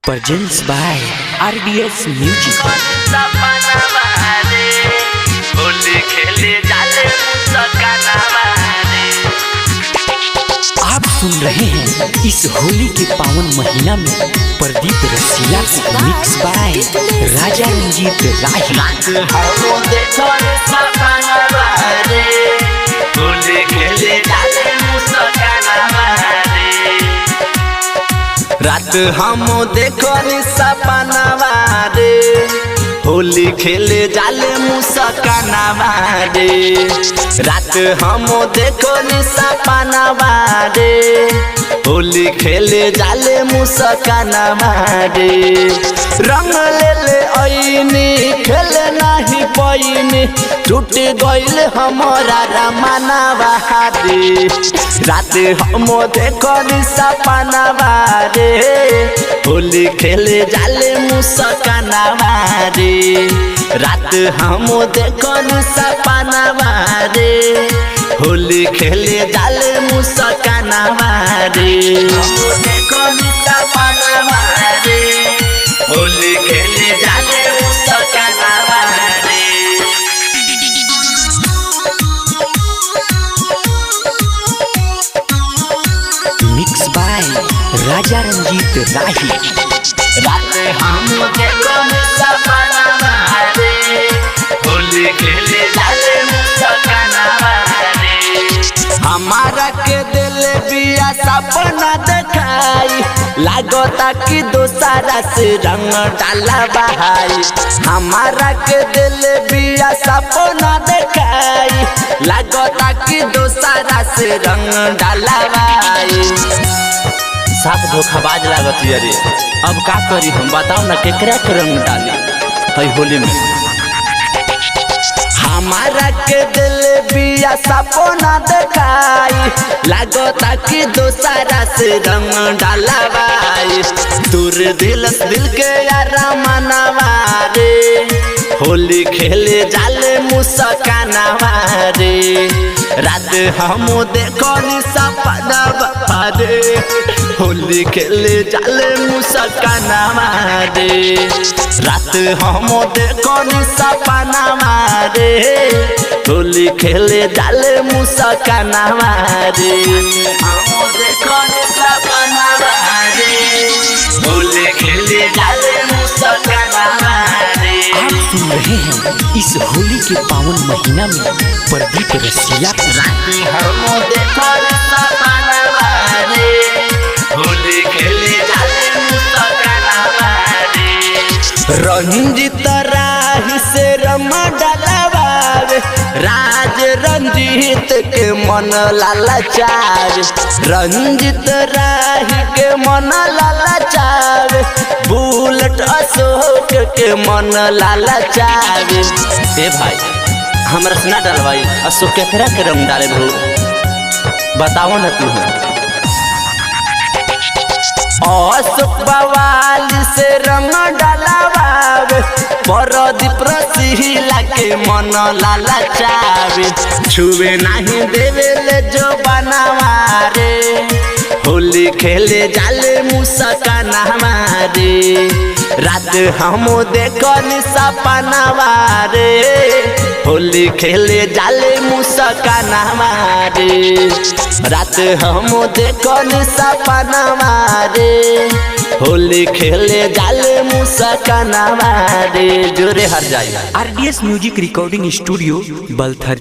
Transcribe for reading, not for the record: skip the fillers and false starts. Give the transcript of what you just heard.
Presents by RDS Music। आप सुन रहे हैं इस होली के पावन महीना में प्रदीप रसीला को मिक्स बाय राजा रंजीत राही। रात हम देखो सपनावा रे, होली खेले जाले मुस्कानावा रे। रात हम देखो सपनावा रे, होली खेले जाले मुस्कानावा रे। रंग ले ले आईनी खेले नहीं पैनी, टूट गइल हमारा रमनावा रे। रात हम देखो सपनावा रे, होली खेले जाले मुस्कानावा रे। रात हम देखो सपनावा रे, होली खेले जाले मुस्कानावा रे। देखो सपनावा रे, होली खेले जाले मुस्कानावा रे। मिक्स बाय राजा रंजीत राही। रात हम देखो सपनावा रे, होली खेले जाले मुस्कानावा रे। हमारा के दिल बिया सपना देखाई, लागता कि दोसरा से रंग डाला बहाई। हमारा के दिल बिया सपना देखाई, लागता कि दोसरा से रंग डाला बहाई। साफ धोखाबाज लागत रे। अब का करी हम बताओ ना, केकरा के रंग डाली है होली में। हमारा के दिल बिया सपना देखाई, लागता कि दोसरा से रंग डालवाई। दूर दिल के यार मनावा रे, होली खेले जाले मुस्कानावा रे। रात हम देखो सपनावा रे, होली खेले जाले मुस्कानावा रे। रात हम देखो सपनावा रे, होली खेले जाले मुस्कानावा रे। हम देखो सपनावा रे, होली खेले जाले मुस्कानावा रे। आप सुन रहे हैं इस होली के पावन महीना में प्रदीप रसीला को। रात हम देखो सपनावा रे, होली खेले जाले मुस्कानावा रे। रंजीत राही से रम डलवावे, राज रंजीत के मन लालचावे। रंजीत राही के मन लालचावे, बुलेट अशोक के मन लालचावे। ए भाई हमरा से ना डलवाई, अशोक केकरा के रंग डाले भू बताओ ना तू। अशोक बवाल से रंग डलवावे, प्रदीप रसीला के मन लालचावे। छुए नहीं देवे ले जो बनावा रे, होली खेले जाले मुस्कानावा रे। रात हम देखो सपनावा रे, होली खेले जाले मुस्कानावा रे। रात हम देखो सपनावा रे, होली खेले जाले मुस्कानावा रे। जोरे हर जाए। RDS music recording studio Balthar.